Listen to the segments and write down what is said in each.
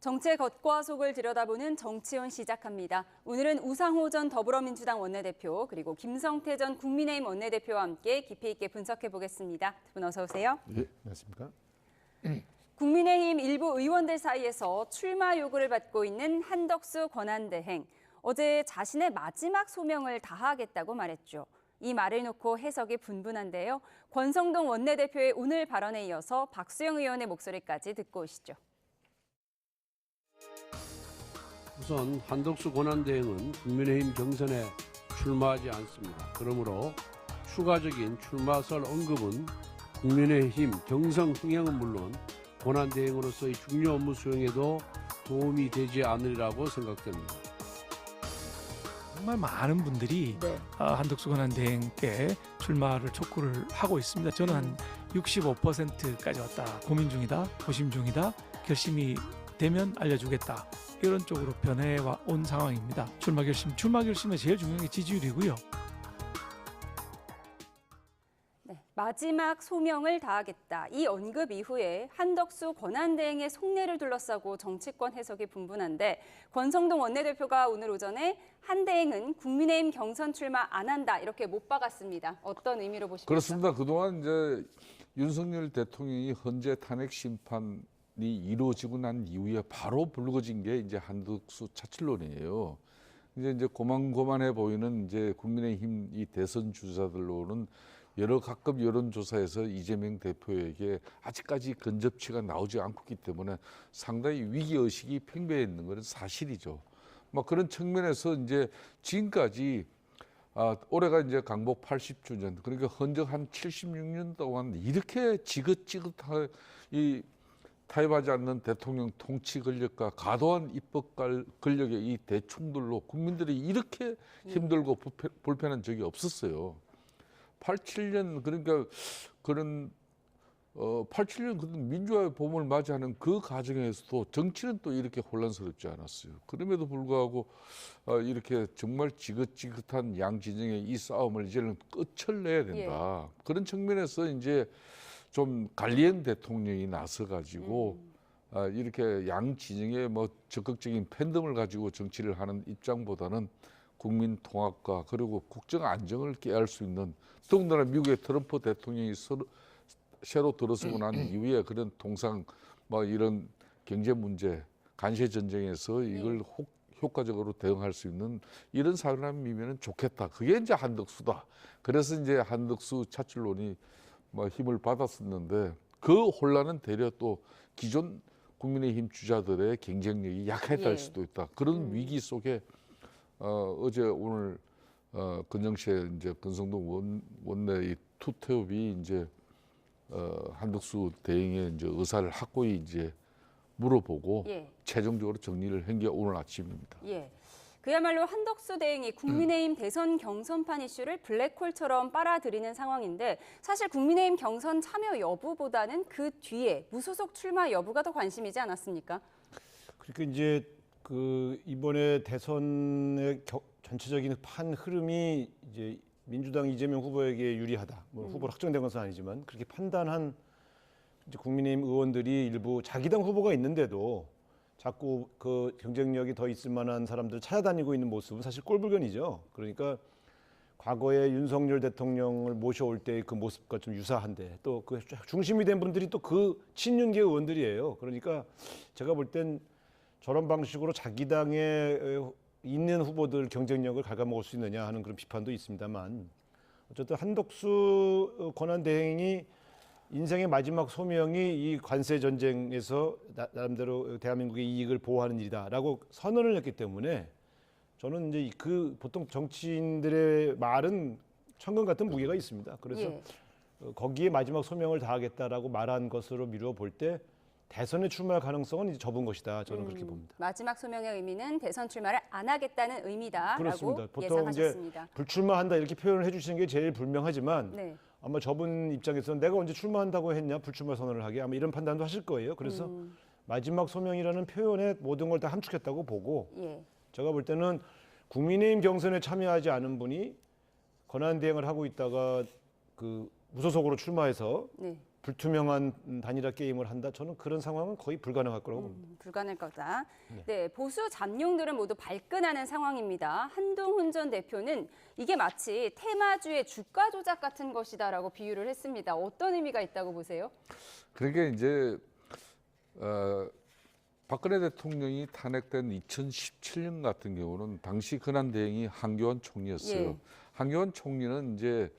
정치의 겉과 속을 들여다보는 정치론 시작합니다. 오늘은 우상호 전 더불어민주당 원내대표 그리고 김성태 전 국민의힘 원내대표와 함께 깊이 있게 분석해 보겠습니다. 두 분 어서 오세요. 네, 안녕하십니까? 국민의힘 일부 의원들 사이에서 출마 요구를 받고 있는 한덕수 권한대행. 어제 자신의 마지막 소명을 다하겠다고 말했죠. 이 말을 놓고 해석이 분분한데요. 권성동 원내대표의 오늘 발언에 이어서 박수영 의원의 목소리까지 듣고 오시죠. 우선 한덕수 권한대행은 국민의힘 경선에 출마하지 않습니다. 그러므로 추가적인 출마설 언급은 국민의힘 경선 흥행은 물론 권한대행으로서의 중요 업무 수행에도 도움이 되지 않으리라고 생각됩니다. 정말 많은 분들이 한덕수 권한대행께 출마를 촉구를 하고 있습니다. 저는 한 65%까지 왔다. 고민 중이다. 고심 중이다. 결심이 되면 알려주겠다. 이런 쪽으로 변해온 상황입니다. 출마 결심에 제일 중요한 게 지지율이고요. 네, 마지막 소명을 다하겠다. 이 언급 이후에 한덕수 권한대행의 속내를 둘러싸고 정치권 해석이 분분한데 권성동 원내대표가 오늘 오전에 한 대행은 국민의힘 경선 출마 안 한다 이렇게 못 박았습니다. 어떤 의미로 보십니까? 그렇습니다. 그동안 이제 윤석열 대통령이 헌재 탄핵 심판이 이루어지고 난 이후에 바로 불거진 게 이제 한덕수 차출론이에요. 이제 고만고만해 보이는 이제 국민의힘 이 대선 주자들로는 여러 각급 여론조사에서 이재명 대표에게 아직까지 근접치가 나오지 않고 있기 때문에 상당히 위기의식이 팽배해 있는 것은 사실이죠. 막 그런 측면에서 이제 지금까지 올해가 이제 강복 80주년, 그러니까 헌정 한 76년 동안 이렇게 지긋지긋하게 타협하지 않는 대통령 통치 권력과 과도한 입법 권력의 이 대충들로 국민들이 이렇게 힘들고 불편한 적이 없었어요. 87년 그러니까 그런 87년 그런 민주화의 봄을 맞이하는 그 과정에서도 정치는 또 이렇게 혼란스럽지 않았어요. 그럼에도 불구하고 이렇게 정말 지긋지긋한 양 진영의 이 싸움을 이제는 끝을 내야 된다. 그런 측면에서 이제 좀 관리형 대통령이 나서 가지고 이렇게 양 진영의 뭐 적극적인 팬덤을 가지고 정치를 하는 입장보다는 국민 통합과 그리고 국정 안정을 깨할 수 있는, 더군다나 미국의 트럼프 대통령이 새로 들어서고 난 이후에 그런 통상 뭐 이런 경제 문제, 관세 전쟁에서 이걸 효과적으로 대응할 수 있는 이런 사람이면 좋겠다. 그게 이제 한덕수다. 그래서 이제 한덕수 차출론이 뭐 힘을 받았었는데 그 혼란은 되려 또 기존 국민의힘 주자들의 경쟁력이 약해질 수도 있다. 그런 위기 속에 어제 오늘 건정시에 이제 권성동 원내의 투태업이 이제 한덕수 대행의 이제 의사를 확고히 이제 물어보고 최종적으로 정리를 한 게 오늘 아침입니다. 그야말로 한덕수 대행이 국민의힘 대선 경선판 이슈를 블랙홀처럼 빨아들이는 상황인데 사실 국민의힘 경선 참여 여부보다는 그 뒤에 무소속 출마 여부가 더 관심이지 않았습니까? 그러니까 이제 그 이번에 대선의 전체적인 판 흐름이 이제 민주당 이재명 후보에게 유리하다. 뭐 후보로 확정된 것은 아니지만 그렇게 판단한 이제 국민의힘 의원들이 일부 자기 당 후보가 있는데도 자꾸 그 경쟁력이 더 있을 만한 사람들 찾아다니고 있는 모습은 사실 꼴불견이죠. 그러니까 과거에 윤석열 대통령을 모셔올 때의 그 모습과 좀 유사한데 또 그 중심이 된 분들이 또 그 친윤계 의원들이에요. 그러니까 제가 볼 땐 저런 방식으로 자기 당에 있는 후보들 경쟁력을 갉아먹을 수 있느냐 하는 그런 비판도 있습니다만 어쨌든 한덕수 권한대행이 인생의 마지막 소명이 이 관세 전쟁에서 나름대로 대한민국의 이익을 보호하는 일이다라고 선언을 했기 때문에 저는 이제 그 보통 정치인들의 말은 천근 같은 무게가 있습니다. 그래서 거기에 마지막 소명을 다하겠다라고 말한 것으로 미루어 볼 때 대선에 출마할 가능성은 이제 접은 것이다. 저는 그렇게 봅니다. 마지막 소명의 의미는 대선 출마를 안 하겠다는 의미다라고 그렇습니다. 보통 예상하셨습니다. 이제 불출마한다 이렇게 표현을 해주시는 게 제일 분명하지만 아마 저분 입장에서는 내가 언제 출마한다고 했냐, 불출마 선언을 하게 아마 이런 판단도 하실 거예요. 그래서 마지막 소명이라는 표현에 모든 걸 다 함축했다고 보고 제가 볼 때는 국민의힘 경선에 참여하지 않은 분이 권한대행을 하고 있다가 그 무소속으로 출마해서 불투명한 단일화 게임을 한다. 저는 그런 상황은 거의 불가능할 거라고 봅니다. 불가능할 거다. 네, 보수 잠룡들은 모두 발끈하는 상황입니다. 한동훈 전 대표는 이게 마치 테마주의 주가 조작 같은 것이다라고 비유를 했습니다. 어떤 의미가 있다고 보세요? 그러니까 이제 박근혜 대통령이 탄핵된 2017년 같은 경우는 당시 근한 대행이 한교안 총리였어요. 예. 한교안 총리는 이제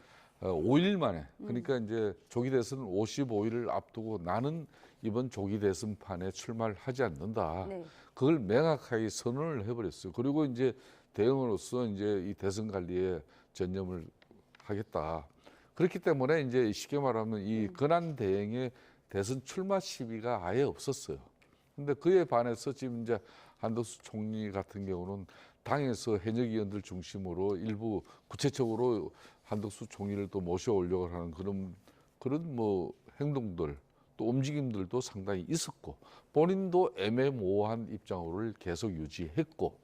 5일 만에, 그러니까 이제 조기 대선 55일을 앞두고 나는 이번 조기 대선판에 출마를 하지 않는다. 네. 그걸 명확하게 선언을 해버렸어요. 그리고 이제 대응으로서 이제 이 대선 관리에 전념을 하겠다. 그렇기 때문에 이제 쉽게 말하면 이 근한 대행의 대선 출마 시비가 아예 없었어요. 근데 그에 반해서 지금 이제 한덕수 총리 같은 경우는 당에서 현역 의원들 중심으로 일부 구체적으로 한덕수 총리를 또 모셔오려고 하는 그런 뭐 행동들 또 움직임들도 상당히 있었고 본인도 애매모호한 입장을 계속 유지했고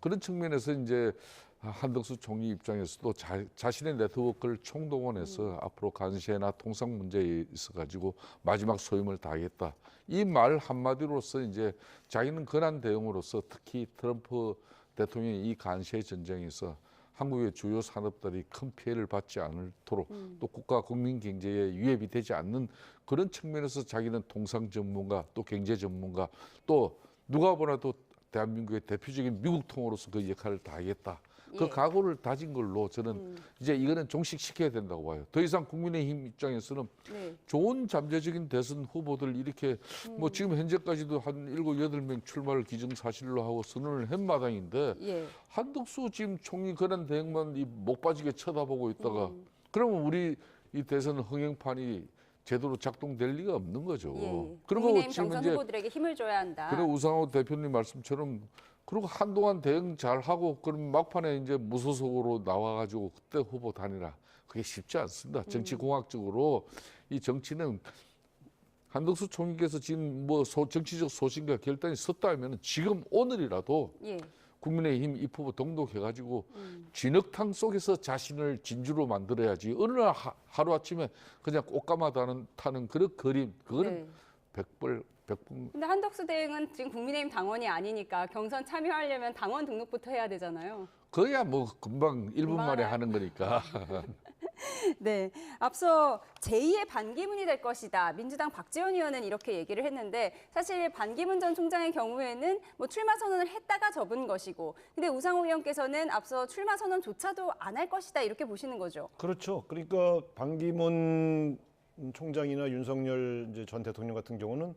그런 측면에서 이제 한덕수 총리 입장에서도 자신의 네트워크를 총동원해서 앞으로 관세나 통상 문제에 있어 가지고 마지막 소임을 다하겠다. 이 말 한마디로서 이제 자기는 근한 대응으로서 특히 트럼프 대통령이 이 관세 전쟁에서 한국의 주요 산업들이 큰 피해를 받지 않도록 또 국가 국민 경제에 위협이 되지 않는 그런 측면에서 자기는 통상 전문가 또 경제 전문가 또 누가 보나도 대한민국의 대표적인 미국 통으로서 그 역할을 다하겠다. 그 예. 각오를 다진 걸로 저는 이제 이거는 종식시켜야 된다고 봐요. 더 이상 국민의힘 입장에서는 네. 좋은 잠재적인 대선 후보들 이렇게 뭐 지금 현재까지도 한 7, 8명 출마를 기정사실로 하고 선언을 한 마당인데 예. 한덕수 지금 총리 권한 대행만 목 빠지게 쳐다보고 있다가 그러면 우리 이 대선 흥행판이 제대로 작동될 리가 없는 거죠. 예. 그리고 국민의힘 지금 경선 이제 후보들에게 힘을 줘야 한다. 그래 우상호 대표님 말씀처럼 그리고 한동안 대응 잘 하고 그럼 막판에 이제 무소속으로 나와가지고 그때 후보 다니라 그게 쉽지 않습니다. 정치공학적으로 이 정치는 한덕수 총리께서 지금 뭐 정치적 소신과 결단이 섰다면 지금 오늘이라도 예. 국민의힘 입후보 등록해가지고 진흙탕 속에서 자신을 진주로 만들어야지 어느 날 하루아침에 그냥 꽃가마 타는 그런 그림 그거는 네. 백분 근데 한덕수 대행은 지금 국민의힘 당원이 아니니까 경선 참여하려면 당원 등록부터 해야 되잖아요. 그야 뭐 금방 1분 만에 하나요? 하는 거니까. 네, 앞서 제2의 반기문이 될 것이다. 민주당 박지원 의원은 이렇게 얘기를 했는데 사실 반기문 전 총장의 경우에는 뭐 출마 선언을 했다가 접은 것이고 근데 우상호 의원께서는 앞서 출마 선언조차도 안 할 것이다 이렇게 보시는 거죠. 그렇죠. 그러니까 반기문 총장이나 윤석열 이제 전 대통령 같은 경우는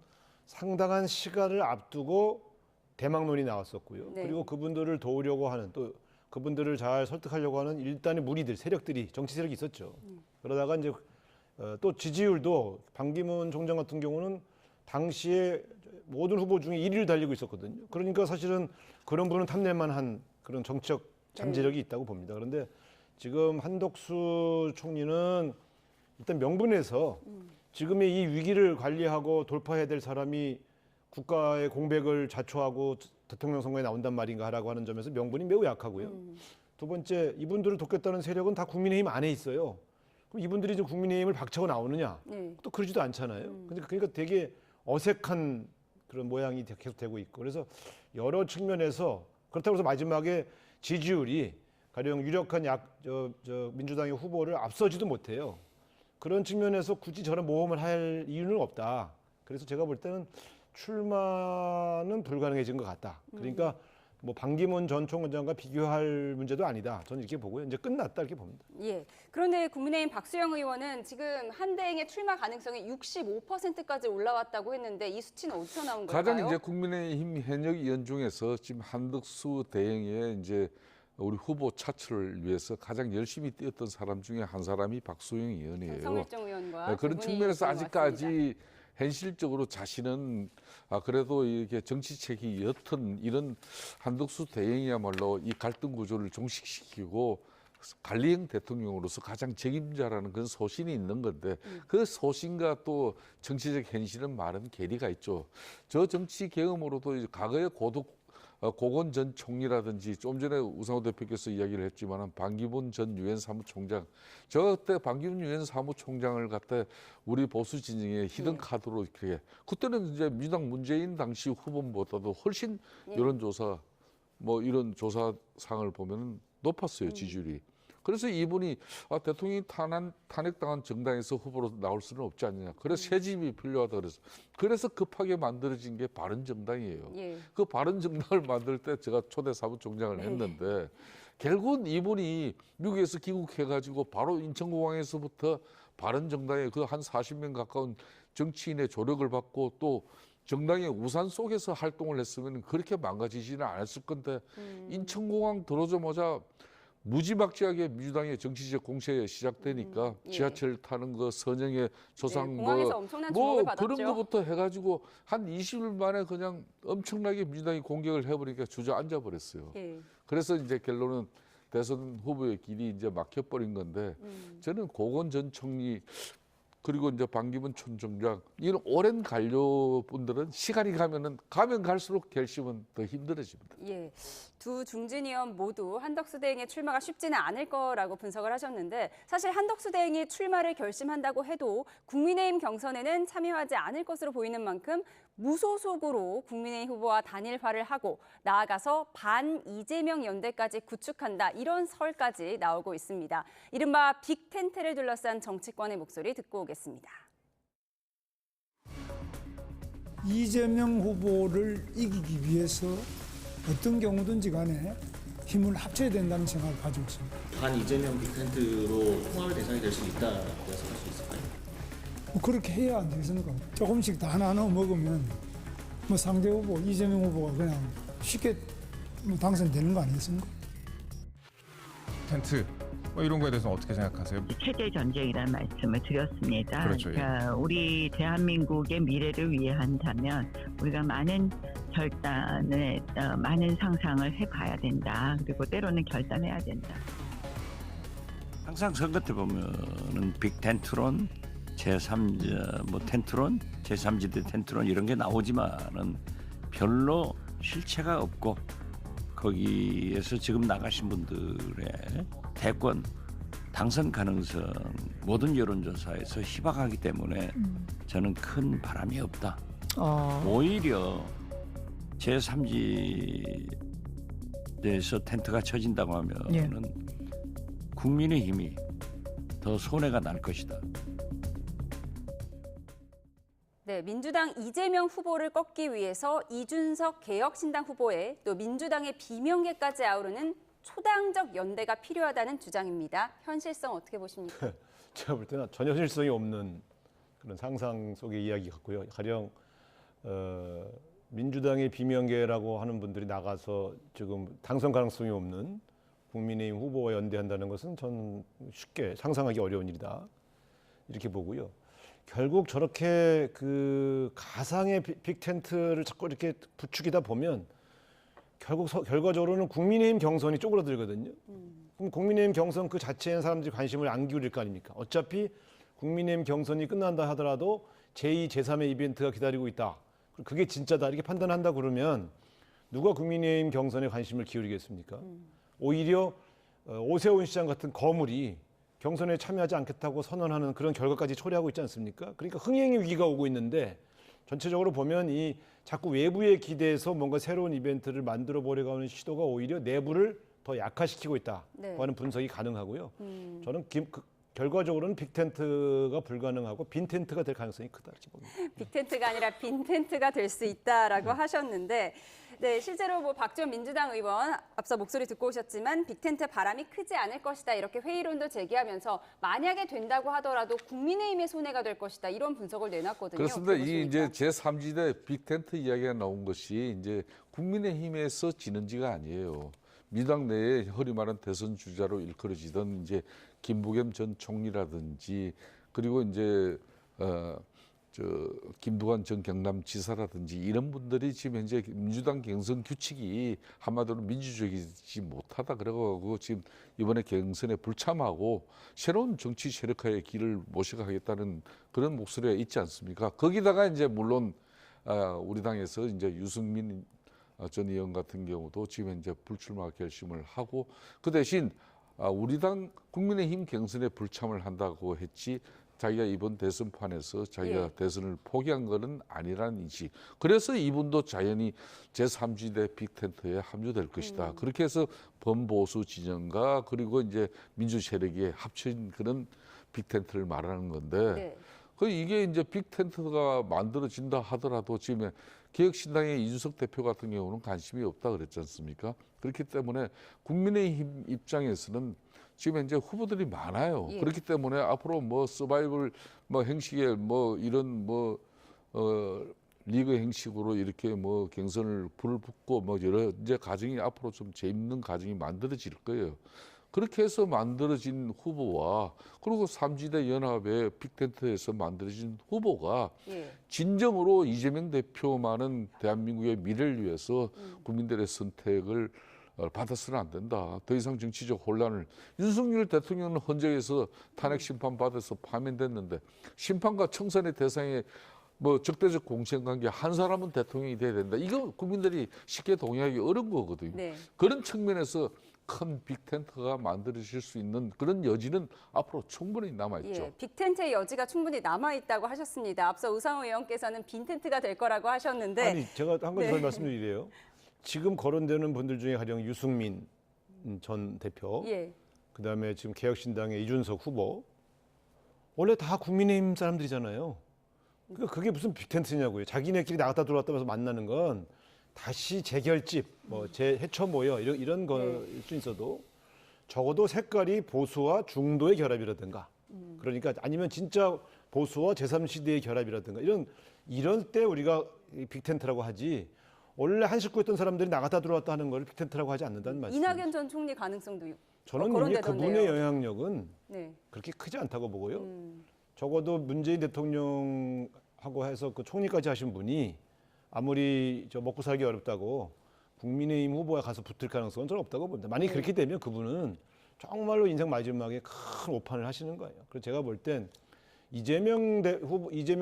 상당한 시간을 앞두고 대망론이 나왔었고요. 네. 그리고 그분들을 도우려고 하는 또 그분들을 잘 설득하려고 하는 일단의 무리들, 세력들이 정치 세력이 있었죠. 그러다가 이제 또 지지율도 반기문 총장 같은 경우는 당시에 모든 후보 중에 1위를 달리고 있었거든요. 그러니까 사실은 그런 분은 탐낼만한 그런 정치적 잠재력이 있다고 봅니다. 그런데 지금 한덕수 총리는 일단 명분에서 지금의 이 위기를 관리하고 돌파해야 될 사람이 국가의 공백을 자초하고 대통령 선거에 나온단 말인가 하라고 하는 점에서 명분이 매우 약하고요. 두 번째, 이분들을 돕겠다는 세력은 다 국민의힘 안에 있어요. 그럼 이분들이 이제 국민의힘을 박차고 나오느냐? 네. 또 그러지도 않잖아요. 그러니까 되게 어색한 그런 모양이 계속 되고 있고 그래서 여러 측면에서 그렇다고 해서 마지막에 지지율이 가령 유력한 민주당의 후보를 앞서지도 못해요. 그런 측면에서 굳이 저런 모험을 할 이유는 없다. 그래서 제가 볼 때는 출마는 불가능해진 것 같다. 그러니까 뭐 반기문 전 총장과 비교할 문제도 아니다. 저는 이렇게 보고요. 이제 끝났다 이렇게 봅니다. 예. 그런데 국민의힘 박수영 의원은 지금 한대행의 출마 가능성이 65%까지 올라왔다고 했는데 이 수치는 어디서 나온 걸까요? 가장 이제 국민의힘 현역 의원 중에서 지금 한덕수 대행의 이제 우리 후보 차출을 위해서 가장 열심히 뛰었던 사람 중에 한 사람이 박수영 의원이에요. 성일종 의원과 네, 그런 두 분이 측면에서 지금 아직까지 왔습니다. 현실적으로 자신은 그래도 이렇게 정치책이 옅은 이런 한덕수 대행이야말로 이 갈등 구조를 종식시키고 관리형 대통령으로서 가장 책임자라는 그런 소신이 있는 건데 그 소신과 또 정치적 현실은 많은 괴리가 있죠. 저 정치 경험으로도 과거에 고독 고건 전 총리라든지 좀 전에 우상호 대표께서 이야기를 했지만 반기문 전 유엔 사무총장 저 그때 반기문 유엔 사무총장을 갖다 우리 보수 진영의 히든 카드로 이렇게 그때는 이제 민주당 문재인 당시 후보보다도 훨씬 여론조사 뭐 이런 조사상을 보면 높았어요 지지율이. 그래서 이분이 대통령이 탄핵당한 정당에서 후보로 나올 수는 없지 않느냐. 그래서 새집이 필요하다 그래서 급하게 만들어진 게 바른정당이에요. 예. 그 바른정당을 만들 때 제가 초대 사무총장을 했는데 결국은 이분이 미국에서 귀국해가지고 바로 인천공항에서부터 바른정당의 그 한 40명 가까운 정치인의 조력을 받고 또 정당의 우산 속에서 활동을 했으면 그렇게 망가지지는 않았을 건데 인천공항 들어오자마자 무지막지하게 민주당의 정치적 공세에 시작되니까 예. 지하철 타는 거 선영의 조상 공항에서 엄청난 주목을 받았죠. 그런 거부터 해가지고 한 20일 만에 그냥 엄청나게 민주당이 공격을 해버리니까 주저앉아 버렸어요. 예. 그래서 이제 결론은 대선 후보의 길이 이제 막혀버린 건데 저는 고건 전 총리 그리고 이제 반기문 총장 이런 오랜 관료분들은 시간이 가면 갈수록 결심은 더 힘들어집니다. 예, 두 중진 의원 모두 한덕수 대행의 출마가 쉽지는 않을 거라고 분석을 하셨는데 사실 한덕수 대행이 출마를 결심한다고 해도 국민의힘 경선에는 참여하지 않을 것으로 보이는 만큼 무소속으로 국민의힘 후보와 단일화를 하고 나아가서 반 이재명 연대까지 구축한다 이런 설까지 나오고 있습니다. 이른바 빅텐트를 둘러싼 정치권의 목소리 듣고 오겠습니다. 이재명 후보를 이기기 위해서 어떤 경우든지 간에 힘을 합쳐야 된다는 생각을 가지고 있습니다. 반 이재명 빅텐트로 통합의 대상이 될 수 있다라고 해석할 수 있을까요? 뭐 그렇게 해야 안 되겠습니까? 조금씩 다 나눠 먹으면 뭐 상대 후보, 이재명 후보가 그냥 쉽게 뭐 당선되는 거 아니겠습니까? 텐트 뭐 이런 거에 대해서 어떻게 생각하세요? 체제 전쟁이라는 말씀을 드렸습니다. 그렇죠, 예. 그러니까 우리 대한민국의 미래를 위해 한다면 우리가 많은 결단을, 많은 상상을 해봐야 된다. 그리고 때로는 결단해야 된다. 항상 선거 때 보면은 빅텐트론, 제3자 뭐 텐트론, 제3지대 텐트론 이런 게 나오지만은 별로 실체가 없고 거기에서 지금 나가신 분들의 대권 당선 가능성 모든 여론조사에서 희박하기 때문에 저는 큰 바람이 없다. 오히려 제3지대에서 텐트가 쳐진다고 하면은 국민의힘이 더 손해가 날 것이다. 네, 민주당 이재명 후보를 꺾기 위해서 이준석 개혁신당 후보에 또 민주당의 비명계까지 아우르는 초당적 연대가 필요하다는 주장입니다. 현실성 어떻게 보십니까? 제가 볼 때는 전혀 현실성이 없는 그런 상상 속의 이야기 같고요. 가령 민주당의 비명계라고 하는 분들이 나가서 지금 당선 가능성이 없는 국민의힘 후보와 연대한다는 것은 전 쉽게 상상하기 어려운 일이다 이렇게 보고요. 결국 저렇게 그 가상의 빅텐트를 자꾸 이렇게 부추기다 보면 결국 결과적으로는 국민의힘 경선이 쪼그라들거든요. 그럼 국민의힘 경선 그 자체에 사람들이 관심을 안 기울일 거 아닙니까? 어차피 국민의힘 경선이 끝난다 하더라도 제2, 제3의 이벤트가 기다리고 있다. 그게 진짜다 이렇게 판단한다 그러면 누가 국민의힘 경선에 관심을 기울이겠습니까? 오히려 오세훈 시장 같은 거물이 경선에 참여하지 않겠다고 선언하는 그런 결과까지 초래하고 있지 않습니까? 그러니까 흥행의 위기가 오고 있는데 전체적으로 보면 이 자꾸 외부에 기대해서 뭔가 새로운 이벤트를 만들어 보려고 하는 시도가 오히려 내부를 더 약화시키고 있다고 하는 분석이 가능하고요. 저는 결과적으로는 빅텐트가 불가능하고 빈텐트가 될 가능성이 크다 이렇게 봅니다. 빅텐트가 아니라 빈텐트가 될 수 있다라고 하셨는데 네, 실제로 뭐 박지원 민주당 의원 앞서 목소리 듣고 오셨지만 빅텐트 바람이 크지 않을 것이다 이렇게 회의론도 제기하면서 만약에 된다고 하더라도 국민의힘의 손해가 될 것이다 이런 분석을 내놨거든요. 그렇습니다. 이 이제 제3지대 빅텐트 이야기가 나온 것이 이제 국민의힘에서 지는지가 아니에요. 민주당 내에 허리 마른 대선 주자로 일컬어지던 이제 김부겸 전 총리라든지 그리고 이제 김두관 전 경남지사라든지 이런 분들이 지금 현재 민주당 경선 규칙이 한마디로 민주적이지 못하다 그래가지고 지금 이번에 경선에 불참하고 새로운 정치 세력화의 길을 모셔가겠다는 그런 목소리가 있지 않습니까? 거기다가 이제 물론 우리 당에서 이제 유승민 전 의원 같은 경우도 지금 현재 불출마 결심을 하고 그 대신 우리 당 국민의힘 경선에 불참을 한다고 했지 자기가 이번 대선판에서 자기가 예. 대선을 포기한 것은 아니라는 인식. 그래서 이분도 자연히 제3지대 빅텐트에 합류될 것이다. 그렇게 해서 범보수 진영과 그리고 이제 민주 세력이 합친 그런 빅텐트를 말하는 건데 네. 이게 이제 빅텐트가 만들어진다 하더라도 지금 개혁신당의 이준석 대표 같은 경우는 관심이 없다 그랬지 않습니까? 그렇기 때문에 국민의힘 입장에서는 지금 현재 후보들이 많아요. 예. 그렇기 때문에 앞으로 뭐 서바이벌 뭐 행식에 뭐 이런 리그 행식으로 이렇게 뭐 경선을 불을 붙고 뭐 여러 이제 과정이 앞으로 좀 재밌는 과정이 만들어질 거예요. 그렇게 해서 만들어진 후보와 그리고 삼지대 연합의 빅텐트에서 만들어진 후보가 예. 진정으로 이재명 대표만은 대한민국의 미래를 위해서 국민들의 선택을 받아서는 안 된다. 더 이상 정치적 혼란을 윤석열 대통령은 헌재에서 탄핵 심판 받아서 파면됐는데 심판과 청산의 대상에 뭐 적대적 공생관계 한 사람은 대통령이 돼야 된다. 이거 국민들이 쉽게 동의하기 어려운 거거든요. 네. 그런 측면에서 큰 빅텐트가 만들어질 수 있는 그런 여지는 앞으로 충분히 남아있죠. 예, 빅텐트의 여지가 충분히 남아있다고 하셨습니다. 앞서 우상호 의원께서는 빈텐트가 될 거라고 하셨는데 아니 제가 한 가지 더 네. 말씀드리래요. 지금 거론되는 분들 중에 가령 유승민 전 대표, 예. 그다음에 지금 개혁신당의 이준석 후보, 원래 다 국민의힘 사람들이잖아요. 그러니까 그게 무슨 빅텐트냐고요. 자기네끼리 나갔다 들어왔다면서 만나는 건 다시 재결집, 뭐 재해쳐 모여 이런 거일 수 있어도 적어도 색깔이 보수와 중도의 결합이라든가, 그러니까 아니면 진짜 보수와 제3시대의 결합이라든가 이런 때 우리가 빅텐트라고 하지. 원래 한 식구였던 사람들이 나갔다 들어왔다 하는 걸 빅텐트라고 하지 않는다는 말씀이죠. 이낙연 전 총리 가능성도 저는 이미 거론되던데요. 그분의 영향력은 네. 그렇게 크지 않다고 보고요. 적어도 문재인 대통령하고 해서 그 총리까지 하신 분이 아무리 먹고 살기 어렵다고 국민의힘 후보에 가서 붙을 가능성은 저는 없다고 봅니다. 만약에 그렇게 되면 그분은 정말로 인생 마지막에 큰 오판을 하시는 거예요. 그래서 제가 볼 땐 이재명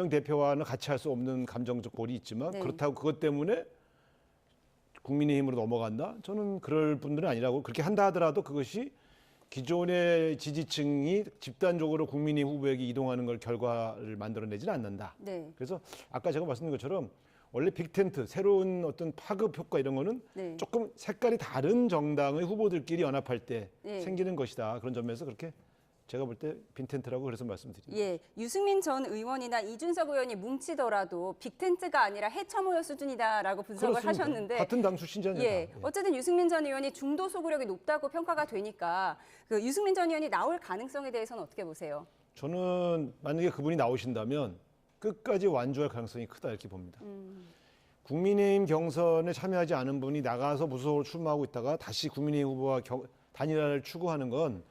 대표와는 같이 할 수 없는 감정적 골이 있지만 네. 그렇다고 그것 때문에 국민의힘으로 넘어간다? 저는 그럴 분들은 아니라고. 그렇게 한다 하더라도 그것이 기존의 지지층이 집단적으로 국민의힘 후보에게 이동하는 걸 결과를 만들어내지는 않는다. 네. 그래서 아까 제가 말씀드린 것처럼 원래 빅텐트, 새로운 어떤 파급 효과 이런 거는 네. 조금 색깔이 다른 정당의 후보들끼리 연합할 때 네. 생기는 것이다. 그런 점에서 그렇게 제가 볼 때 빅텐트라고 그래서 말씀드립니다. 예, 유승민 전 의원이나 이준석 의원이 뭉치더라도 빅텐트가 아니라 해처모여 수준이다라고 분석을 그렇습니다. 하셨는데 같은 당 출신자니까. 예, 어쨌든 유승민 전 의원이 중도 소구력이 높다고 평가가 되니까 그 유승민 전 의원이 나올 가능성에 대해서는 어떻게 보세요? 저는 만약에 그분이 나오신다면 끝까지 완주할 가능성이 크다 이렇게 봅니다. 국민의힘 경선에 참여하지 않은 분이 나가서 무소속으로 출마하고 있다가 다시 국민의힘 후보와 단일화를 추구하는 건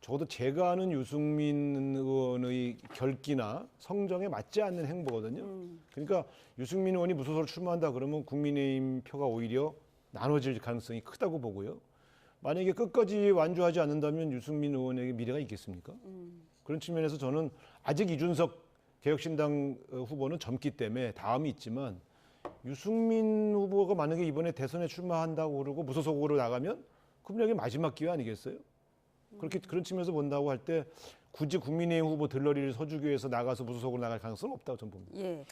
적어도 제가 아는 유승민 의원의 결기나 성정에 맞지 않는 행보거든요. 그러니까 유승민 의원이 무소속으로 출마한다 그러면 국민의힘 표가 오히려 나눠질 가능성이 크다고 보고요. 만약에 끝까지 완주하지 않는다면 유승민 의원에게 미래가 있겠습니까? 그런 측면에서 저는 아직 이준석 개혁신당 후보는 젊기 때문에 다음이 있지만 유승민 후보가 만약에 이번에 대선에 출마한다고 그러고 무소속으로 나가면 그분에게 마지막 기회 아니겠어요? 그런 측면에서 본다고 할 때 굳이 국민의힘 후보 들러리를 서주기 위해서 나가서 무소속으로 나갈 가능성은 없다고 저는 봅니다. 예.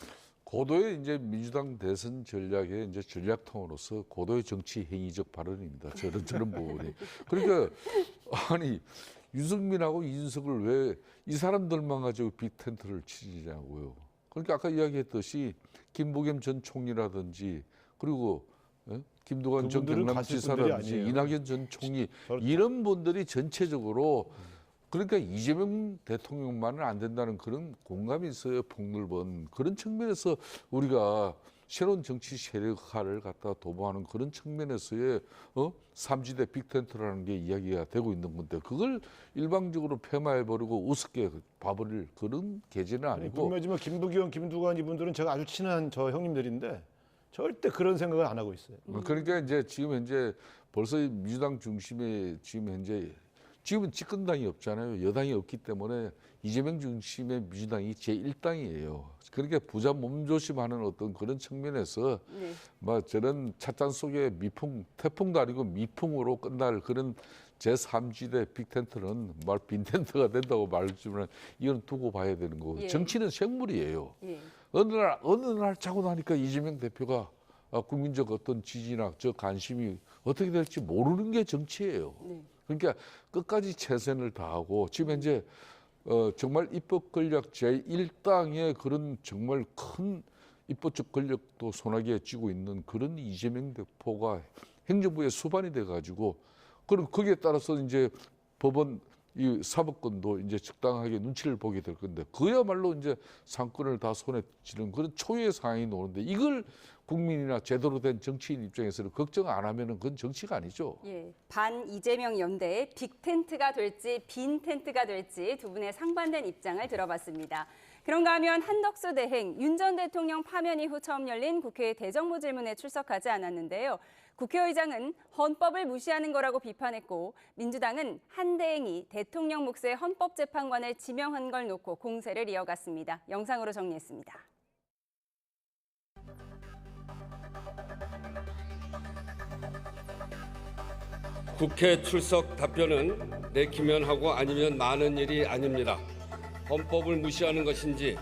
고도의 이제 민주당 대선 전략의 이제 전략통으로서 고도의 정치 행위적 발언입니다. 저런 부분이. 그러니까 아니 유승민하고 이준석을 왜 이 사람들만 가지고 빅텐트를 치냐고요. 그러니까 아까 이야기했듯이 김부겸 전 총리라든지 그리고 김두관 전 그분들은 경남지사라든지 갔을 분들이 이낙연 전 총리 이런 분들이 전체적으로 그러니까 이재명 대통령만은 안 된다는 그런 공감이 있어요. 폭넓은 그런 측면에서 우리가 새로운 정치 세력화를 갖다 도모하는 그런 측면에서의 삼지대 빅텐트라는 게 이야기가 되고 있는 건데 그걸 일방적으로 폐마해버리고 우습게 봐버릴 그런 계제는 아니고 분명하지만 김부겸, 김두관 이분들은 제가 아주 친한 저 형님들인데 절대 그런 생각을 안 하고 있어요. 그러니까 이제 지금 현재 벌써 민주당 중심에 지금 현재 지금은 집권당이 없잖아요. 여당이 없기 때문에 이재명 중심의 민주당이 제1당이에요. 그러니까 부자 몸조심하는 어떤 그런 측면에서 네. 막 저런 찻잔 속에 미풍, 태풍도 아니고 미풍으로 끝날 그런 제3지대 빅텐트는 말 빈텐트가 된다고 말해주면 이건 두고 봐야 되는 거고 예. 정치는 생물이에요. 예. 어느 날 자고 나니까 이재명 대표가 국민적 어떤 지지나 저 관심이 어떻게 될지 모르는 게 정치예요. 네. 그러니까 끝까지 최선을 다하고 지금 현재 정말 입법 권력 제1당의 그런 정말 큰 입법적 권력도 손아귀에 쥐고 있는 그런 이재명 대표가 행정부의 수반이 돼가지고 그럼 거기에 따라서 이제 법원 이 사법권도 이제 적당하게 눈치를 보게 될 건데 그야말로 이제 상권을 다 손에 쥐는 그런 초유의 상황이 오는데 이걸 국민이나 제대로 된 정치인 입장에서는 걱정 안 하면은 그건 정치가 아니죠. 예, 반 이재명 연대의 빅텐트가 될지 빈 텐트가 될지 두 분의 상반된 입장을 들어봤습니다. 그런가 하면 한덕수 대행, 윤 전 대통령 파면 이후 처음 열린 국회 대정부 질문에 출석하지 않았는데요. 국회의장은 헌법을 무시하는 거라고 비판했고 민주당은 한 대행이 대통령 몫의 헌법재판관을 지명한 걸 놓고 공세를 이어갔습니다. 영상으로 정리했습니다. 국회 출석 답변은 내키면 하고 아니면 많은 일이 아닙니다. 헌법을 무시하는 것인지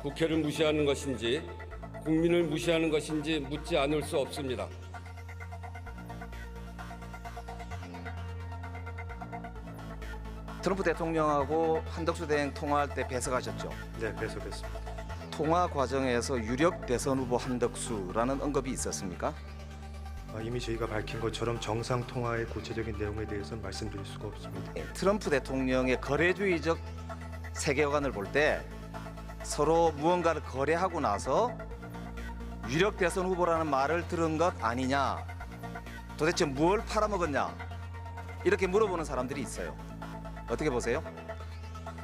국회를 무시하는 것인지 국민을 무시하는 것인지 묻지 않을 수 없습니다. 트럼프 대통령하고 한덕수 대행 통화할 때 배석하셨죠? 네, 배석했습니다. 통화 과정에서 유력 대선 후보 한덕수라는 언급이 있었습니까? 이미 저희가 밝힌 것처럼 정상 통화의 구체적인 내용에 대해서는 말씀드릴 수가 없습니다. 트럼프 대통령의 거래주의적 세계관을 볼 때 서로 무언가를 거래하고 나서 유력 대선 후보라는 말을 들은 것 아니냐, 도대체 무엇을 팔아먹었냐 이렇게 물어보는 사람들이 있어요. 어떻게 보세요?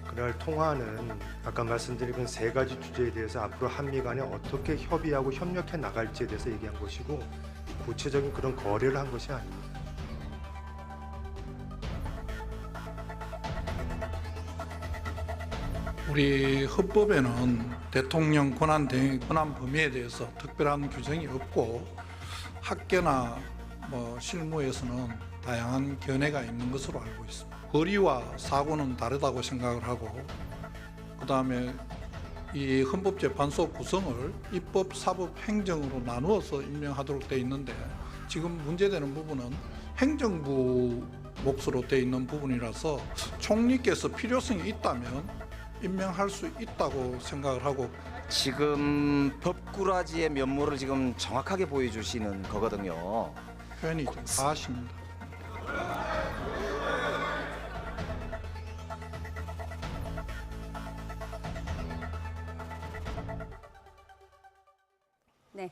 그날 통화는 아까 말씀드린 세 가지 주제에 대해서 앞으로 한미 간에 어떻게 협의하고 협력해 나갈지에 대해서 얘기한 것이고 구체적인 그런 거래를 한 것이 아닙니다. 우리 헌법에는 대통령 권한 대행 권한 범위에 대해서 특별한 규정이 없고 학계나 실무에서는 다양한 견해가 있는 것으로 알고 있습니다. 거리와 사고는 다르다고 생각을 하고 그다음에 이 헌법재판소 구성을 입법, 사법, 행정으로 나누어서 임명하도록 돼 있는데 지금 문제되는 부분은 행정부 몫으로 돼 있는 부분이라서 총리께서 필요성이 있다면 임명할 수 있다고 생각을 하고 지금 법꾸라지의 면모를 지금 정확하게 보여주시는 거거든요. 표현이 좀 과하십니다. 네.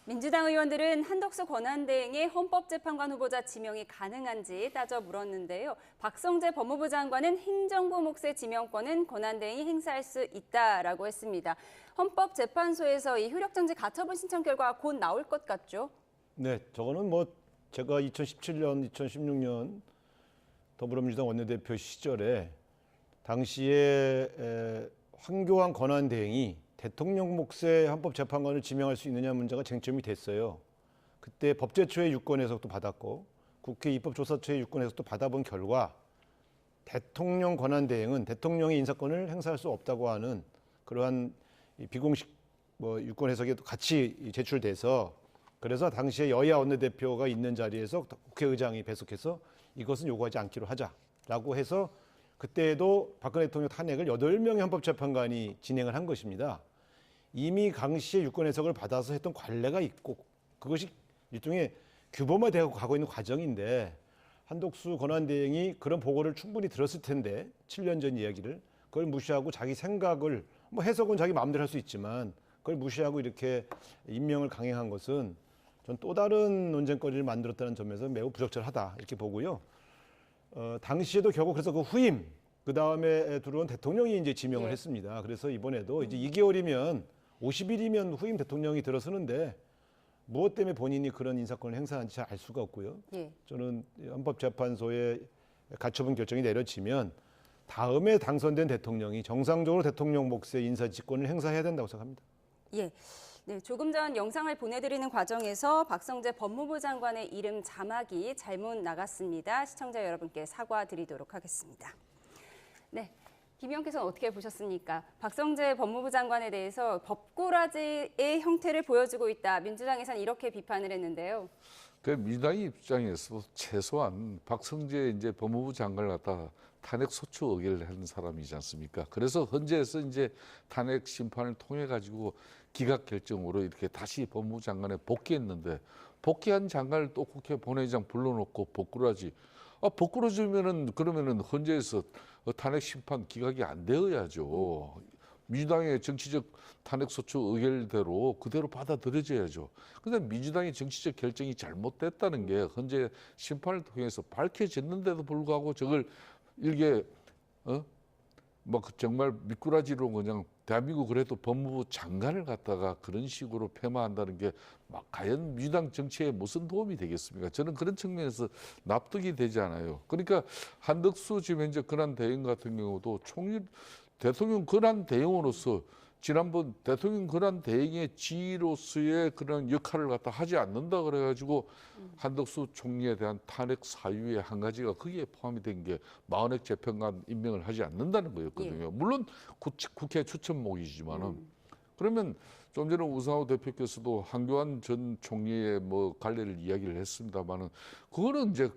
민주당 의원들은 한덕수 권한대행의 헌법재판관 후보자 지명이 가능한지 따져 물었는데요. 박성재 법무부 장관은 행정부 몫의 지명권은 권한대행이 행사할 수 있다라고 했습니다. 헌법재판소에서 이 효력정지 가처분 신청 결과 곧 나올 것 같죠? 네, 저거는 뭐 제가 2017년, 2016년 더불어민주당 원내대표 시절에 당시에 황교안 권한대행이 대통령 몫의 헌법재판관을 지명할 수 있느냐 문제가 쟁점이 됐어요. 그때 법제처의 유권 해석도 받았고 국회 입법조사처의 유권 해석도 받아본 결과 대통령 권한대행은 대통령의 인사권을 행사할 수 없다고 하는 그러한 비공식 유권 해석이 같이 제출돼서 그래서 당시에 여야 원내대표가 있는 자리에서 국회의장이 배석해서 이것은 요구하지 않기로 하자라고 해서 그때에도 박근혜 대통령 탄핵을 8명의 헌법재판관이 진행을 한 것입니다. 이미 강씨의 유권 해석을 받아서 했던 관례가 있고 그것이 일종의 규범화되어 가고 있는 과정인데 한덕수 권한대행이 그런 보고를 충분히 들었을 텐데 7년 전 이야기를 그걸 무시하고 자기 생각을 해석은 자기 마음대로 할 수 있지만 그걸 무시하고 이렇게 임명을 강행한 것은 전 또 다른 논쟁거리를 만들었다는 점에서 매우 부적절하다 이렇게 보고요. 당시에도 결국 그래서 그 후임 그 다음에 들어온 대통령이 이제 지명을 했습니다. 그래서 이번에도 이제 2개월이면 50일이면 후임 대통령이 들어서는데 무엇 때문에 본인이 그런 인사권을 행사하는지 잘 알 수가 없고요. 저는 헌법재판소의 가처분 결정이 내려지면 다음에 당선된 대통령이 정상적으로 대통령 몫의 인사 직권을 행사해야 된다고 생각합니다. 예. 네, 조금 전 영상을 보내드리는 과정에서 박성재 법무부 장관의 이름 자막이 잘못 나갔습니다. 시청자 여러분께 사과드리도록 하겠습니다. 네, 김 의원께서는 어떻게 보셨습니까? 박성재 법무부 장관에 대해서 법꾸라지의 형태를 보여주고 있다. 민주당에서는 이렇게 비판을 했는데요. 그 민주당 입장에서 최소한 박성재 이제 법무부 장관을 갖다 탄핵 소추 의결을 한 사람이지 않습니까? 그래서 헌재에서 이제 탄핵 심판을 통해 가지고 기각 결정으로 이렇게 다시 법무부 장관에 복귀했는데 복귀한 장관을 또 국회 본회의장 불러놓고 복구라지. 복구라지면은 그러면은 헌재에서 탄핵 심판 기각이 안 되어야죠. 민주당의 정치적 탄핵 소추 의결대로 그대로 받아들여져야죠. 그런데 민주당의 정치적 결정이 잘못됐다는 게 헌재 심판을 통해서 밝혀졌는데도 불구하고 저걸 일개 뭐 정말 미꾸라지로 그냥 대한민국 그래도 법무부 장관을 갖다가 그런 식으로 폐마한다는 게 과연 민주당 정치에 무슨 도움이 되겠습니까? 저는 그런 측면에서 납득이 되지 않아요. 그러니까 한덕수 지금 현재 권한 대행 같은 경우도 대통령 권한 대행으로서 지난번 대통령 권한 대행의 지휘로서의 그런 역할을 갖다 하지 않는다 그래가지고 한덕수 총리에 대한 탄핵 사유의 한 가지가 거기에 포함이 된 게 마흔액 재판관 임명을 하지 않는다는 거였거든요. 예. 물론 국회 추천목이지만은 그러면 좀 전에 우상호 대표께서도 한교안 전 총리의 뭐 갈래를 이야기를 했습니다만은 그거는 이제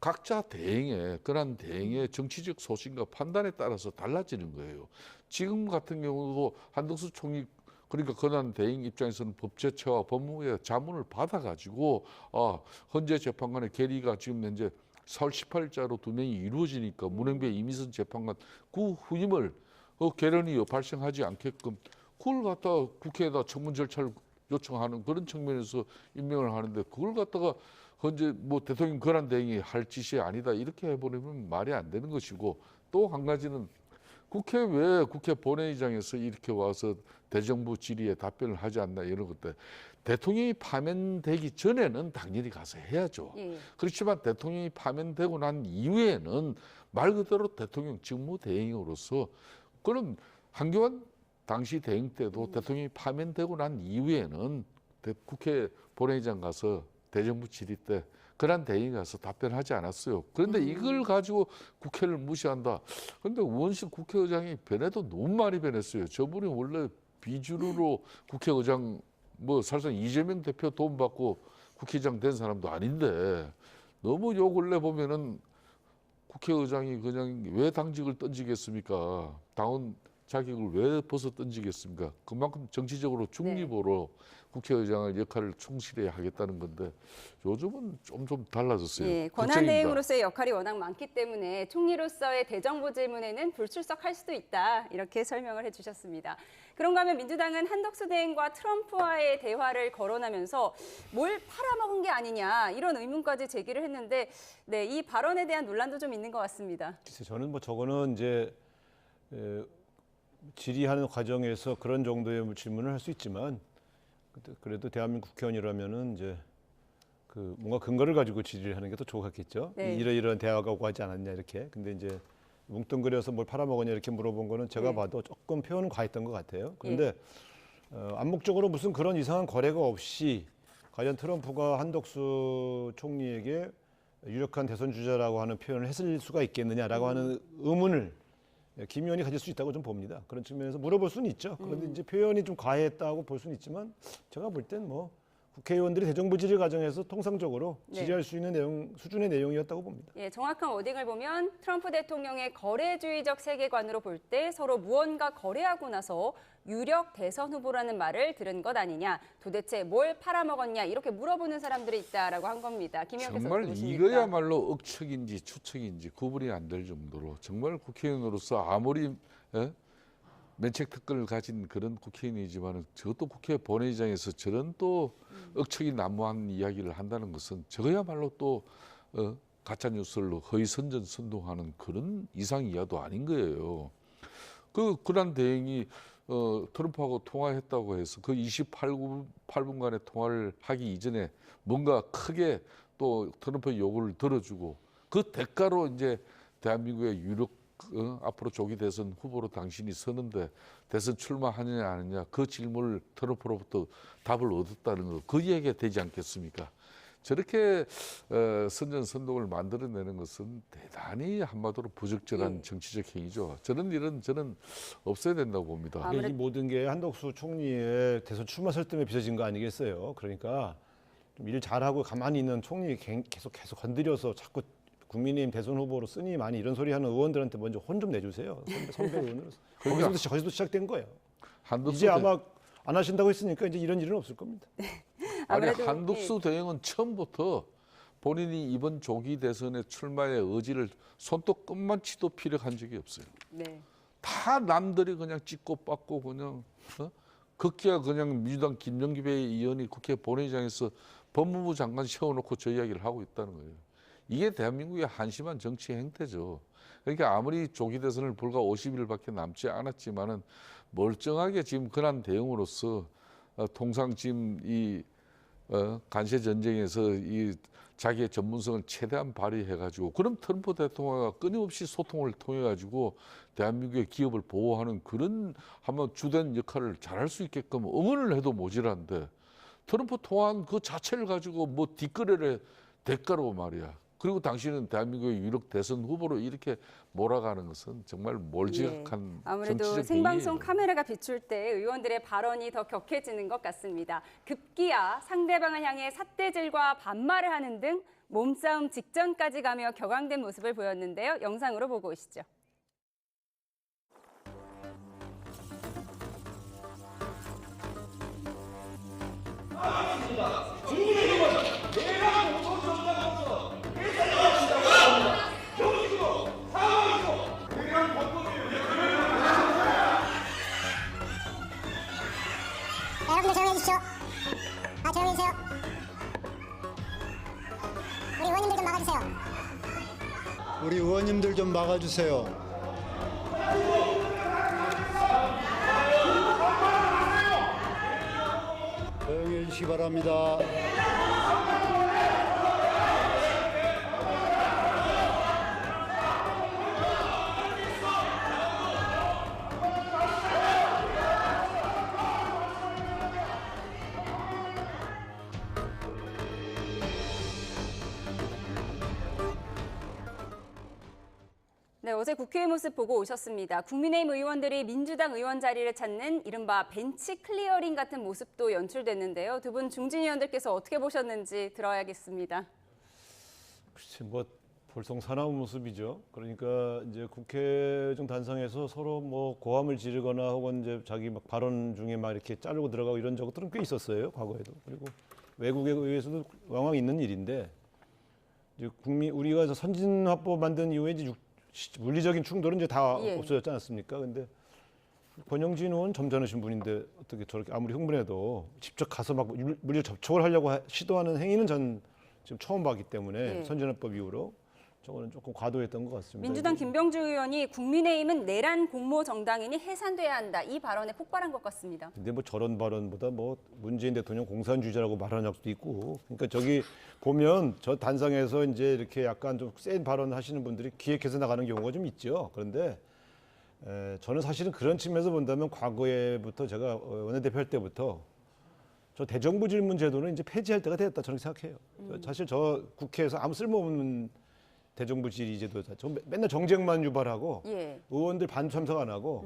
각자 대행의 권한 대행의 정치적 소신과 판단에 따라서 달라지는 거예요. 지금 같은 경우도 한덕수 총리 그러니까 권한 대행 입장에서는 법제처와 법무부의 자문을 받아가지고 헌재 재판관의 계리가 지금 현재 4월 18일자로 2명이 이루어지니까 문행배 이미선 재판관 그 후임을 계련이 발생하지 않게끔 그걸 갖다 국회에다 청문 절차를 요청하는 그런 측면에서 임명을 하는데 그걸 갖다가 현재 뭐 대통령 권한 대행이 할 짓이 아니다 이렇게 해버리면 말이 안 되는 것이고 또 한 가지는 국회 왜 국회 본회의장에서 이렇게 와서 대정부 질의에 답변을 하지 않나 이런 것들 대통령이 파면되기 전에는 당연히 가서 해야죠. 예. 그렇지만 대통령이 파면되고 난 이후에는 말 그대로 대통령 직무대행으로서 그럼 한교안 당시 대행 때도 대통령이 파면되고 난 이후에는 국회 본회의장 가서 대정부 질의 때 권한 대행이 가서 답변하지 않았어요. 그런데 이걸 가지고 국회를 무시한다. 그런데 우원식 국회의장이 변해도 너무 많이 변했어요. 저분이 원래 비주류로 국회의장 뭐 사실상 이재명 대표 도움 받고 국회의장 된 사람도 아닌데 너무 요 근래 보면은 국회의장이 그냥 왜 당직을 던지겠습니까? 당원 자격을 왜 벗어 던지겠습니까? 그만큼 정치적으로 중립으로 국회의장의 역할을 충실히 하겠다는 건데 요즘은 좀 달라졌어요. 예, 권한대행으로서의 역할이 워낙 많기 때문에 총리로서의 대정부 질문에는 불출석할 수도 있다 이렇게 설명을 해주셨습니다. 그런가 하면 민주당은 한덕수 대행과 트럼프와의 대화를 거론하면서 뭘 팔아먹은 게 아니냐 이런 의문까지 제기를 했는데 네, 이 발언에 대한 논란도 좀 있는 것 같습니다. 글쎄, 저는 뭐 저거는 이제 질의하는 과정에서 그런 정도의 질문을 할 수 있지만 그래도 대한민국 국회의원이라면은 이제 그 뭔가 근거를 가지고 질의를 하는 게 더 좋겠죠. 네. 이런 대화가 오고 하지 않았냐 이렇게. 근데 이제 뭉뚱그려서 뭘 팔아먹었냐 이렇게 물어본 거는 제가 네. 봐도 조금 표현은 과했던 것 같아요. 그런데 암묵적으로 무슨 그런 이상한 거래가 없이 과연 트럼프가 한덕수 총리에게 유력한 대선 주자라고 하는 표현을 했을 수가 있겠느냐라고 하는 의문을 김 의원이 가질 수 있다고 좀 봅니다. 그런 측면에서 물어볼 수는 있죠. 그런데 이제 표현이 좀 과했다고 볼 수는 있지만 제가 볼 땐 뭐 국회의원들이 대정부 질의 과정에서 통상적으로 질의할 수 있는 내용 수준의 내용이었다고 봅니다. 예, 정확한 워딩을 보면 트럼프 대통령의 거래주의적 세계관으로 볼 때 서로 무언가 거래하고 나서 유력 대선 후보라는 말을 들은 것 아니냐. 도대체 뭘 팔아먹었냐 이렇게 물어보는 사람들이 있다라고 한 겁니다. 김 의원께서 정말 어떻게 보십니까? 이거야말로 억측인지 추측인지 구분이 안 될 정도로 정말 국회의원으로서 아무리 면책 특권을 가진 그런 국회의원이지만 저것도 국회 본회의장에서 저런 또 억측이 난무한 이야기를 한다는 것은 저거야말로 또 가짜 뉴스를 허위 선전 선동하는 그런 이상 이하도 아닌 거예요. 그 권한 대행이 트럼프하고 통화했다고 해서 그 28분간의 통화를 하기 이전에 뭔가 크게 또 트럼프의 요구를 들어주고 그 대가로 이제 대한민국의 유력 앞으로 조기 대선 후보로 당신이 서는데 대선 출마하느냐 안 하느냐 그 질문을 트럼프로부터 답을 얻었다는 거 그 얘기가 되지 않겠습니까? 저렇게 선전선동을 만들어내는 것은 대단히 한마디로 부적절한 정치적 행위죠. 저런 일은 저는 없어야 된다고 봅니다. 이 모든 게 한덕수 총리의 대선 출마 설득에 빚어진 거 아니겠어요? 그러니까 좀 일 잘하고 가만히 있는 총리 계속 건드려서 자꾸 국민의힘 대선 후보로 쓰니 많이 이런 소리 하는 의원들한테 먼저 혼 좀 내주세요. 선배 의원으로서. 거기서부터 시작된 거예요. 이제 아마 안 하신다고 했으니까 이제 이런 일은 없을 겁니다. 아니 한덕수 대행은 처음부터 본인이 이번 조기 대선에 출마의 의지를 손톱 끝만치도 피력한 적이 없어요. 네. 다 남들이 그냥 찍고 받고 그냥 극기야 그냥 민주당 김영기 의원이 국회 본회의장에서 법무부 장관 세워놓고 저 이야기를 하고 있다는 거예요. 이게 대한민국의 한심한 정치 행태죠. 그러니까 아무리 조기 대선을 불과 50일밖에 남지 않았지만은 멀쩡하게 지금 그런 대응으로서 통상 지금 이 간세 전쟁에서 이 자기의 전문성을 최대한 발휘해가지고 그럼 트럼프 대통령과 끊임없이 소통을 통해가지고 대한민국의 기업을 보호하는 그런 한번 주된 역할을 잘할 수 있게끔 응원을 해도 모자란데 트럼프 통화한 그 자체를 가지고 뭐 뒷거래를 대가로 말이야. 그리고 당신은 대한민국의 유력 대선 후보로 이렇게 몰아가는 것은 정말 몰지각한 아무래도 정치적 생방송 행위예요. 카메라가 비출 때 의원들의 발언이 더 격해지는 것 같습니다. 급기야 상대방을 향해 삿대질과 반말을 하는 등 몸싸움 직전까지 가며 격앙된 모습을 보였는데요. 영상으로 보고 오시죠. 여러분들 조용히 해주십시오. 조용히 해주세요. 우리 의원님들 좀 막아주세요. 우리 의원님들 좀 막아주세요. 조용히 해주시기 바랍니다. 네, 어제 국회의 모습 보고 오셨습니다. 국민의힘 의원들이 민주당 의원 자리를 찾는 이른바 벤치 클리어링 같은 모습도 연출됐는데요. 두 분 중진 의원들께서 어떻게 보셨는지 들어야겠습니다. 글쎄 뭐 볼썽사나운 모습이죠. 그러니까 이제 국회의정 단상에서 서로 뭐 고함을 지르거나 혹은 이제 자기 막 발언 중에 막 이렇게 자르고 들어가고 이런 적들은 꽤 있었어요. 과거에도. 그리고 외국에 의해서도 왕왕 있는 일인데 이제 우리가 선진화법 만든 이후에 이제 물리적인 충돌은 이제 다 없어졌지 않았습니까? 근데 권영진 의원 점잖으신 분인데 어떻게 저렇게 아무리 흥분해도 직접 가서 막 물리적 접촉을 하려고 시도하는 행위는 전 지금 처음 봤기 때문에 선진화법 이후로 저거는 조금 과도했던 것 같습니다. 민주당 김병주 의원이 국민의힘은 내란 공모 정당이니 해산돼야 한다. 이 발언에 폭발한 것 같습니다. 근데 뭐 저런 발언보다 뭐 문재인 대통령 공산주의자라고 말하는 적도 있고, 그러니까 저기 보면 저 단상에서 이제 이렇게 약간 좀 센 발언 하시는 분들이 기획해서 나가는 경우가 좀 있죠. 그런데 저는 사실은 그런 측면에서 본다면 과거에부터 제가 원내대표 할 때부터 저 대정부 질문 제도는 이제 폐지할 때가 됐다 저는 생각해요. 사실 저 국회에서 아무 쓸모없는 대정부 질의 제도 맨날 정쟁만 유발하고 의원들 반 참석 안 하고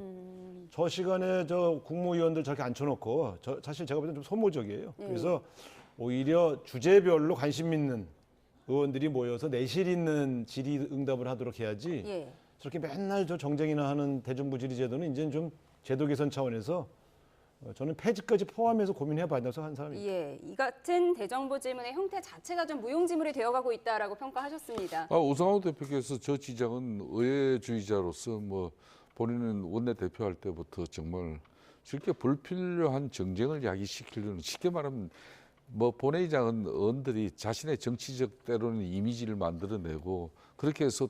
저 시간에 저 국무위원들 저렇게 앉혀놓고 사실 제가 볼 때 좀 소모적이에요. 그래서 오히려 주제별로 관심 있는 의원들이 모여서 내실 있는 질의 응답을 하도록 해야지 저렇게 맨날 저 정쟁이나 하는 대정부 질의 제도는 이제는 좀 제도 개선 차원에서 저는 폐지까지 포함해서 고민해봐야 된다고 생각하는 사람입니다. 이 같은 대정부 질문의 형태 자체가 좀 무용지물이 되어가고 있다라고 평가하셨습니다. 우상호 대표께서 저 지적은 의회주의자로서 뭐 본인은 원내대표 할 때부터 정말 저렇게 불필요한 정쟁을 야기시키려는 쉽게 말하면 뭐 본회의장은 의원들이 자신의 정치적 때로는 이미지를 만들어내고 그렇게 해서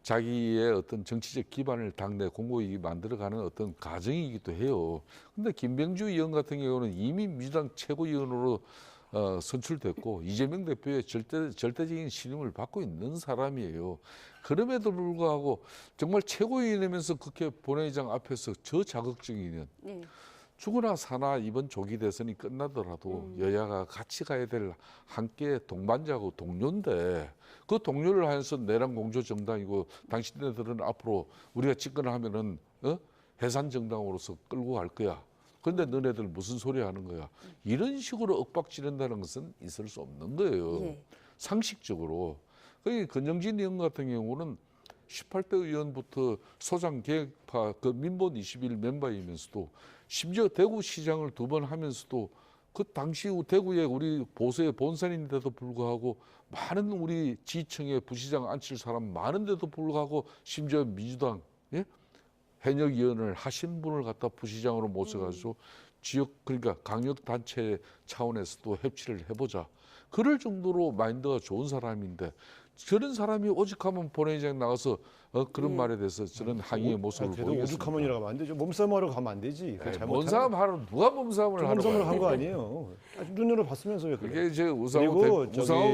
자기의 어떤 정치적 기반을 당내 공고이익이 만들어가는 어떤 과정이기도 해요. 근데 김병주 의원 같은 경우는 이미 민주당 최고위원으로 선출됐고 이재명 대표의 절대적인 신임을 받고 있는 사람이에요. 그럼에도 불구하고 정말 최고위원이면서 국회 본회의장 앞에서 저 자극적인 죽으나 사나 이번 조기 대선이 끝나더라도 여야가 같이 가야 될 함께 동반자고 동료인데 그 동료를 하면서 내란 공조 정당이고 당신네들은 앞으로 우리가 집권을 하면은 해산 정당으로서 끌고 갈 거야. 그런데 너네들 무슨 소리 하는 거야. 이런 식으로 윽박지른다는 것은 있을 수 없는 거예요. 상식적으로. 권영진 의원 같은 경우는 18대 의원부터 소장 계획파 그 민본 21 멤버이면서도 심지어 대구시장을 2번 하면서도 그 당시 대구의 우리 보수의 본산인데도 불구하고 많은 우리 지청에 부시장 앉힐 사람 많은데도 불구하고 심지어 민주당 현역 의원을 하신 분을 갖다 부시장으로 모셔가지고 지역 그러니까 강력 단체 차원에서도 협치를 해보자. 그럴 정도로 마인드가 좋은 사람인데 저런 사람이 오죽하면 본회의장 나가서 그런 말에 대해서 저런 항의의 모습을 보이겠습니까? 오죽하면이라고 하면 안 되죠. 몸싸움하러 가면 안 되지. 몸싸움 하러 누가 몸싸움을 하러 몸싸움을 한 거 아니에요. 눈으로 봤으면서요. 그게 이제 우상호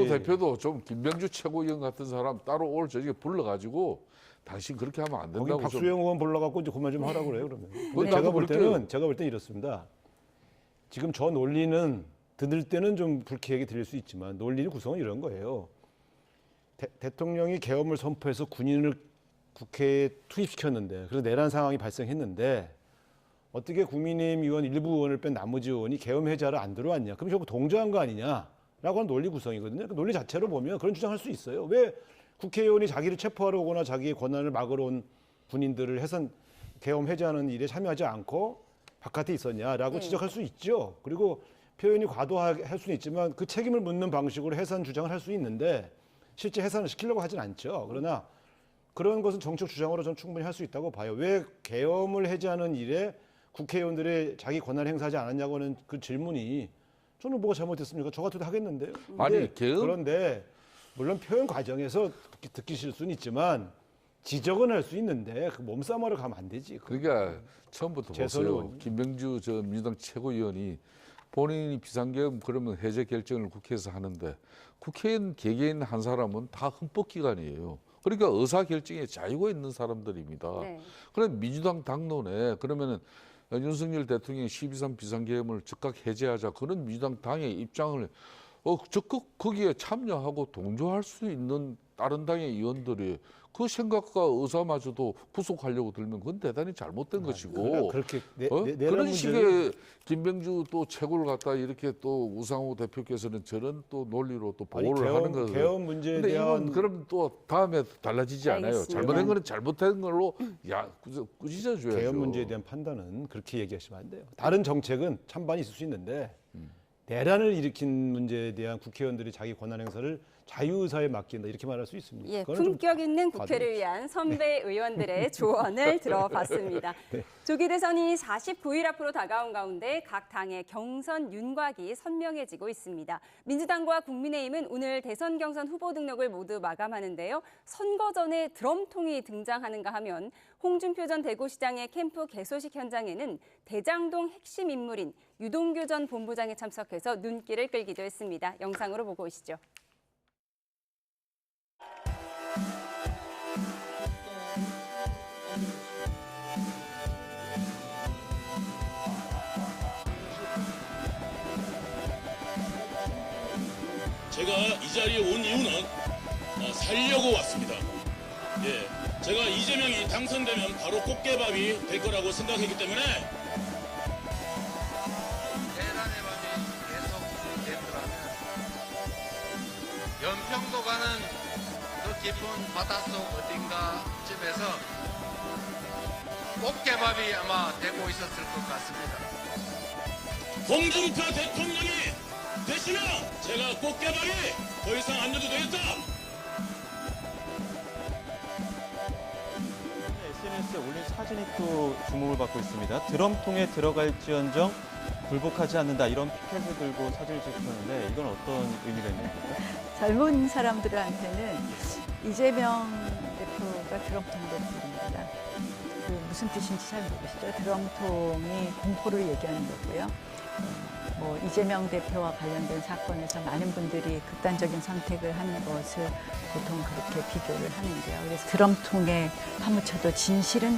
대표도 좀 김병주 최고위원 같은 사람 따로 올 저녁에 불러가지고 당신 그렇게 하면 안 된다고. 박수영 의원 불러갖고 이제 그만 좀 하라고 그래요. 그러면. 제가 볼 때는 이렇습니다. 지금 저 논리는 들을 때는 좀 불쾌하게 들릴 수 있지만 논리의 구성은 이런 거예요. 대통령이 계엄을 선포해서 군인을 국회에 투입시켰는데 그래서 내란 상황이 발생했는데 어떻게 국민의힘 의원 일부 의원을 뺀 나머지 의원이 계엄 해제하러 안 들어왔냐. 그럼 저거 동조한 거 아니냐라고 하는 논리 구성이거든요. 그 논리 자체로 보면 그런 주장할 수 있어요. 왜 국회의원이 자기를 체포하러 오거나 자기의 권한을 막으러 온 군인들을 계엄 해제하는 일에 참여하지 않고 바깥에 있었냐라고 지적할 수 있죠. 그리고 표현이 과도할 수는 있지만 그 책임을 묻는 방식으로 해산 주장을 할 수 있는데 실제 해산을 시키려고 하진 않죠. 그러나 그런 것은 정책 주장으로 저는 충분히 할 수 있다고 봐요. 왜 계엄을 해제하는 일에 국회의원들의 자기 권한을 행사하지 않았냐고 하는 그 질문이 저는 뭐가 잘못됐습니까? 저 같아도 하겠는데요. 그런데 물론 표현 과정에서 듣기 싫을 수는 있지만 지적은 할 수 있는데 그 몸싸움하러 가면 안 되지. 그러니까 처음부터 보세요. 김병주 민주당 최고위원이 본인이 비상계엄 그러면 해제 결정을 국회에서 하는데 국회의원 개개인 한 사람은 다 헌법기관이에요. 그러니까 의사결정에 자유가 있는 사람들입니다. 그럼 민주당 당론에 그러면은 윤석열 대통령이 12.3 비상계엄을 즉각 해제하자 그런 민주당 당의 입장을 적극 거기에 참여하고 동조할 수 있는 다른 당의 의원들이 그 생각과 의사마저도 구속하려고 들면 그건 대단히 잘못된 것이고 그런 식의 김병주 또 최고를 갖다 이렇게 또 우상호 대표께서는 저런 또 논리로 또 보호를 하는 거예요. 계엄 문제에 대한 그럼 또 다음에 달라지지 않아요. 잘못된 거는 잘못된 걸로 꾸짖어줘야죠. 계엄 문제에 대한 판단은 그렇게 얘기하시면 안 돼요. 다른 정책은 찬반이 있을 수 있는데 내란을 일으킨 문제에 대한 국회의원들이 자기 권한 행사를 자유의사에 맡긴다 이렇게 말할 수 있습니다. 품격 있는 국회를 위한 선배 의원들의 조언을 들어봤습니다. 조기 대선이 49일 앞으로 다가온 가운데 각 당의 경선 윤곽이 선명해지고 있습니다. 민주당과 국민의힘은 오늘 대선 경선 후보 등록을 모두 마감하는데요. 선거 전에 드럼통이 등장하는가 하면 홍준표 전 대구시장의 캠프 개소식 현장에는 대장동 핵심 인물인 유동규 전 본부장이 참석해서 눈길을 끌기도 했습니다. 영상으로 보고 오시죠. 제가 이 자리에 온 이유는 살려고 왔습니다. 제가 이재명이 당선되면 바로 꽃게밥이 될 거라고 생각했기 때문에 대란의 밤이 계속 되더라면 연평도 가는 그 깊은 바닷속 어딘가쯤에서 꽃게밥이 아마 되고 있었을 것 같습니다. 홍준표 대통령이 되시면 제가 꽃게밥이 더 이상 안 줘도 되겠다. SNS에 올린 사진이 또 주목을 받고 있습니다. 드럼통에 들어갈지언정 굴복하지 않는다 이런 피켓을 들고 사진을 찍으셨는데 이건 어떤 의미가 있는 겁니까? 젊은 사람들한테는 이재명 대표가 드럼통으로 부릅니다. 그 무슨 뜻인지 잘 모르시죠? 드럼통이 공포를 얘기하는 거고요. 뭐 이재명 대표와 관련된 사건에서 많은 분들이 극단적인 선택을 하는 것을 보통 그렇게 비교를 하는데요. 그래서 드럼통에 파묻혀도 진실은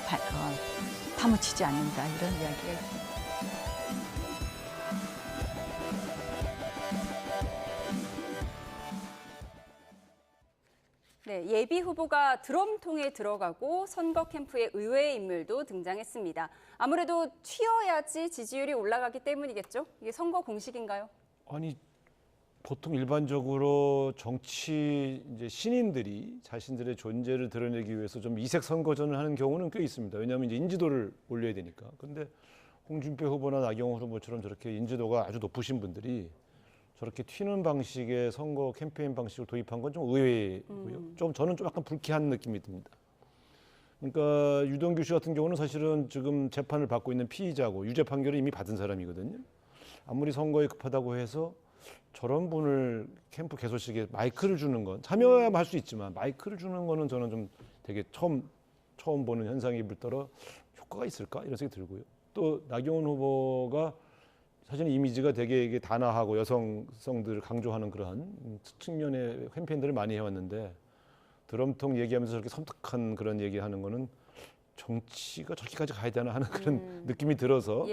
파묻히지 않는다 이런 이야기가 있습니다. 네, 예비 후보가 드럼통에 들어가고 선거 캠프에 의외의 인물도 등장했습니다. 아무래도 튀어야지 지지율이 올라가기 때문이겠죠? 이게 선거 공식인가요? 아니 보통 일반적으로 정치 이제 신인들이 자신들의 존재를 드러내기 위해서 좀 이색 선거전을 하는 경우는 꽤 있습니다. 왜냐하면 이제 인지도를 올려야 되니까. 근데 홍준표 후보나 나경원 후보처럼 저렇게 인지도가 아주 높으신 분들이 저렇게 튀는 방식의 선거 캠페인 방식을 도입한 건 좀 의외고요. 저는 좀 약간 불쾌한 느낌이 듭니다. 그러니까 유동규 씨 같은 경우는 사실은 지금 재판을 받고 있는 피의자고 유죄 판결을 이미 받은 사람이거든요. 아무리 선거에 급하다고 해서 저런 분을 캠프 개소식에 마이크를 주는 건 참여해야 할 수 있지만 마이크를 주는 거는 저는 좀 되게 처음 보는 현상이 물더러 효과가 있을까 이런 생각이 들고요. 또 나경원 후보가 사실 이미지가 되게 이게 단아하고 여성성들을 강조하는 그러한 측면의 캠페인들을 많이 해왔는데 드럼통 얘기하면서 저렇게 섬뜩한 그런 얘기하는 거는 정치가 저기까지 가야 되나 하는 그런 느낌이 들어서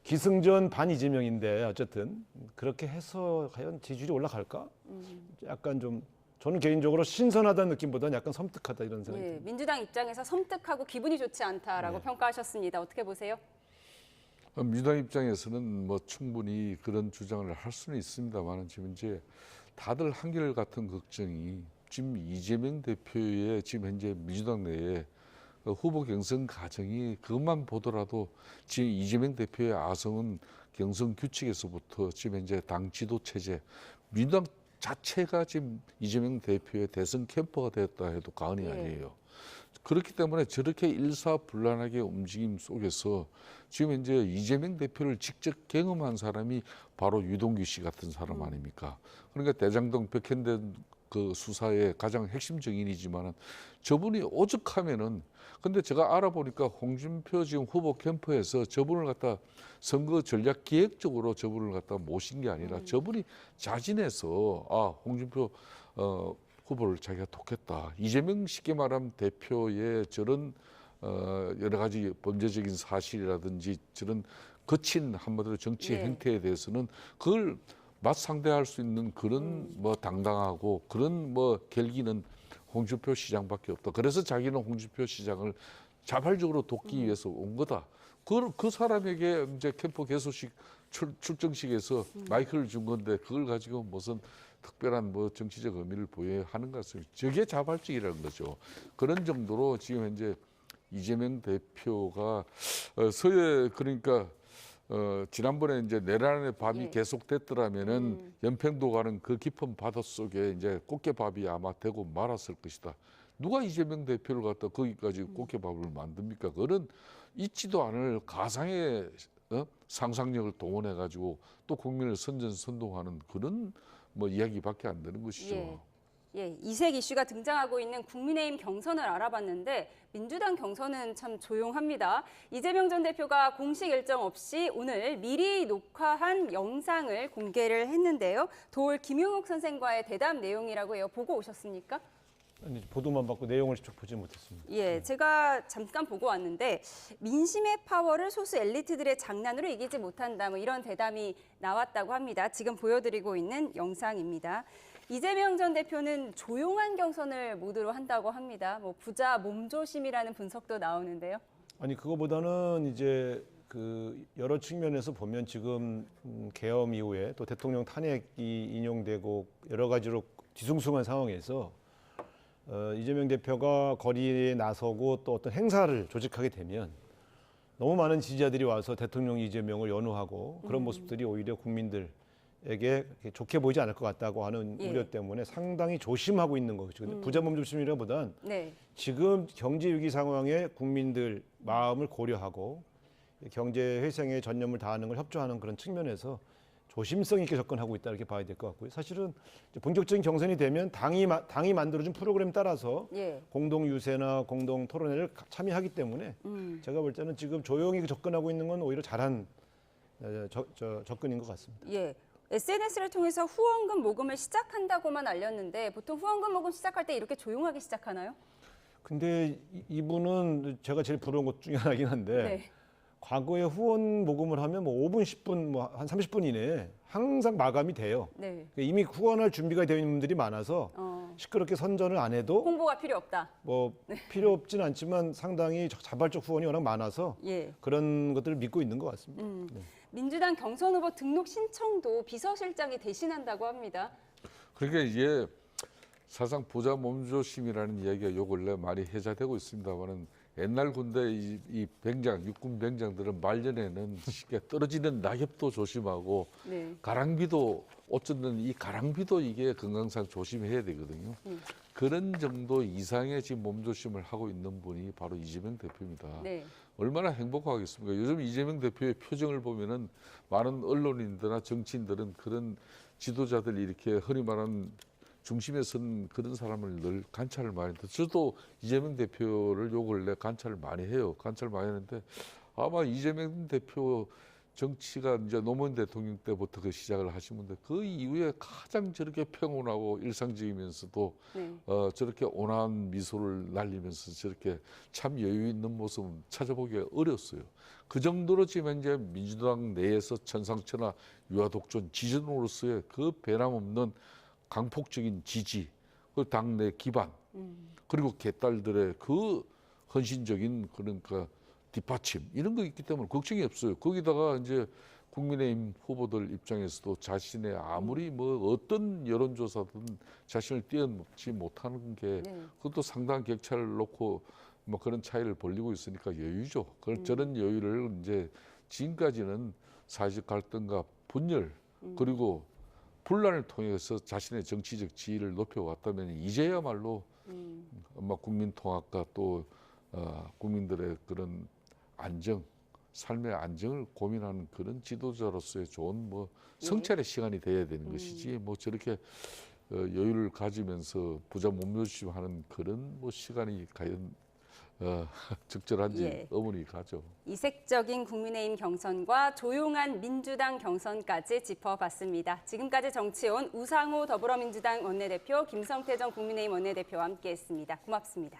기승전 반 이재명인데 어쨌든 그렇게 해서 과연 지지율이 올라갈까? 약간 좀 저는 개인적으로 신선하다는 느낌보다는 약간 섬뜩하다 이런 생각이 듭니다. 민주당 입장에서 섬뜩하고 기분이 좋지 않다라고 평가하셨습니다. 어떻게 보세요? 민주당 입장에서는 뭐 충분히 그런 주장을 할 수는 있습니다만 지금 이제 다들 한결같은 걱정이 지금 이재명 대표의 지금 현재 민주당 내에 후보 경선 과정이 그것만 보더라도 지금 이재명 대표의 아성은 경선 규칙에서부터 지금 현재 당 지도 체제 민주당 자체가 지금 이재명 대표의 대선 캠퍼가 됐다 해도 과언이 아니에요. 그렇기 때문에 저렇게 일사불란하게 움직임 속에서 지금 이제 이재명 대표를 직접 경험한 사람이 바로 유동규 씨 같은 사람 아닙니까? 그러니까 대장동 백현된 그 수사의 가장 핵심 증인이지만은 저분이 오죽하면은 근데 제가 알아보니까 홍준표 지금 후보 캠프에서 저분을 갖다 선거 전략 기획적으로 저분을 갖다 모신 게 아니라 저분이 자진해서 홍준표 후보를 자기가 돕겠다. 이재명 쉽게 말하면 대표의 저런 여러 가지 범죄적인 사실이라든지 저런 거친 한마디로 정치 행태에 대해서는 그걸 맞상대할 수 있는 그런 뭐 당당하고 그런 뭐 결기는 홍준표 시장밖에 없다. 그래서 자기는 홍준표 시장을 자발적으로 돕기 위해서 온 거다. 그 사람에게 이제 캠프 개소식 출정식에서 마이크를 준 건데 그걸 가지고 무슨 특별한 뭐 정치적 의미를 부여해야 하는 것 같습니다. 저게 자발적이라는 거죠. 그런 정도로 지금 현재 이재명 대표가 그러니까 지난번에 이제 내란의 밤이 계속됐더라면은 연평도 가는 그 깊은 바다 속에 이제 꽃게밥이 아마 되고 말았을 것이다. 누가 이재명 대표를 갖다 거기까지 꽃게밥을 만듭니까? 그런 있지도 않을 가상의 상상력을 동원해 가지고 또 국민을 선전선동하는 그런 뭐 이야기밖에 안 되는 것이죠. 이색 이슈가 등장하고 있는 국민의힘 경선을 알아봤는데 민주당 경선은 참 조용합니다. 이재명 전 대표가 공식 일정 없이 오늘 미리 녹화한 영상을 공개를 했는데요. 도올 김용욱 선생과의 대담 내용이라고 해요. 보고 오셨습니까? 아니, 보도만 받고 내용을 직접 보지 못했습니다. 제가 잠깐 보고 왔는데 민심의 파워를 소수 엘리트들의 장난으로 이기지 못한다. 뭐 이런 대담이 나왔다고 합니다. 지금 보여드리고 있는 영상입니다. 이재명 전 대표는 조용한 경선을 모드로 한다고 합니다. 뭐 부자 몸조심이라는 분석도 나오는데요. 아니 그거보다는 이제 그 여러 측면에서 보면 지금 계엄 이후에 또 대통령 탄핵이 인용되고 여러 가지로 뒤숭숭한 상황에서 이재명 대표가 거리에 나서고 또 어떤 행사를 조직하게 되면 너무 많은 지지자들이 와서 대통령 이재명을 연호하고 그런 모습들이 오히려 국민들에게 좋게 보이지 않을 것 같다고 하는 우려 때문에 상당히 조심하고 있는 거죠. 근데 부자 몸조심이라보단 지금 경제 위기 상황에 국민들 마음을 고려하고 경제 회생에 전념을 다하는 걸 협조하는 그런 측면에서 조심성 있게 접근하고 있다 이렇게 봐야 될 것 같고요. 사실은 본격적인 경선이 되면 당이 만들어준 프로그램 따라서 공동 유세나 공동 토론회를 참여하기 때문에 제가 볼 때는 지금 조용히 접근하고 있는 건 오히려 잘한 접근인 것 같습니다. 예. SNS를 통해서 후원금 모금을 시작한다고만 알렸는데 보통 후원금 모금 시작할 때 이렇게 조용하게 시작하나요? 근데 이분은 제가 제일 부러운 것 중에 하나긴 한데 네. 과거에 후원 모금을 하면 뭐 5분, 10분, 뭐 한 30분 이내에 항상 마감이 돼요. 네. 이미 후원할 준비가 되어 있는 분들이 많아서 시끄럽게 선전을 안 해도 홍보가 필요 없다. 뭐 필요 없진 않지만 상당히 자발적 후원이 워낙 많아서 예. 그런 것들을 믿고 있는 것 같습니다. 네. 민주당 경선 후보 등록 신청도 비서실장이 대신한다고 합니다. 그러니까 이게 사실상 보좌 몸조심이라는 이야기가 요 근래 많이 해자되고 있습니다만은 옛날 군대 이 병장, 육군 병장들은 말년에는 쉽게 떨어지는 낙엽도 조심하고 네. 가랑비도 옷 젖는 이 가랑비도 이게 건강상 조심해야 되거든요. 그런 정도 이상의 지금 몸조심을 하고 있는 분이 바로 이재명 대표입니다. 네. 얼마나 행복하겠습니까? 요즘 이재명 대표의 표정을 보면은 많은 언론인들이나 정치인들은 그런 지도자들이 이렇게 흔히 말하는 중심에 선 그런 사람을 늘 관찰을 많이 해요. 저도 이재명 대표를 요 근래 관찰을 많이 해요. 관찰을 많이 하는데 아마 이재명 대표 정치가 이제 노무현 대통령 때부터 그 시작을 하신 분데 그 이후에 가장 저렇게 평온하고 일상적이면서도 네. 저렇게 온화한 미소를 날리면서 저렇게 참 여유 있는 모습은 찾아보기가 어려웠어요. 그 정도로 지금 이제 민주당 내에서 천상천하 유아독존 지존으로서의 그 변함없는 강폭적인 지지, 그 당내 기반, 그리고 개딸들의 그 헌신적인 그러니까 뒷받침 이런 거 있기 때문에 걱정이 없어요. 거기다가 이제 국민의힘 후보들 입장에서도 자신의 아무리 뭐 어떤 여론조사든 자신을 뛰어넘지 못하는 게 그것도 상당한 격차를 놓고 뭐 그런 차이를 벌리고 있으니까 여유죠. 저런 여유를 이제 지금까지는 사회적 갈등과 분열 그리고 분란을 통해서 자신의 정치적 지위를 높여왔다면 이제야말로 아마 국민 통합과 또 국민들의 그런 안정, 삶의 안정을 고민하는 그런 지도자로서의 좋은 뭐 성찰의 시간이 돼야 되는 것이지 뭐 저렇게 여유를 가지면서 부자 몸조심하는 그런 뭐 시간이 과연 적절한지 의문이 가죠. 이색적인 국민의힘 경선과 조용한 민주당 경선까지 짚어봤습니다. 지금까지 정치온 우상호 더불어민주당 원내대표, 김성태 전 국민의힘 원내대표와 함께했습니다. 고맙습니다.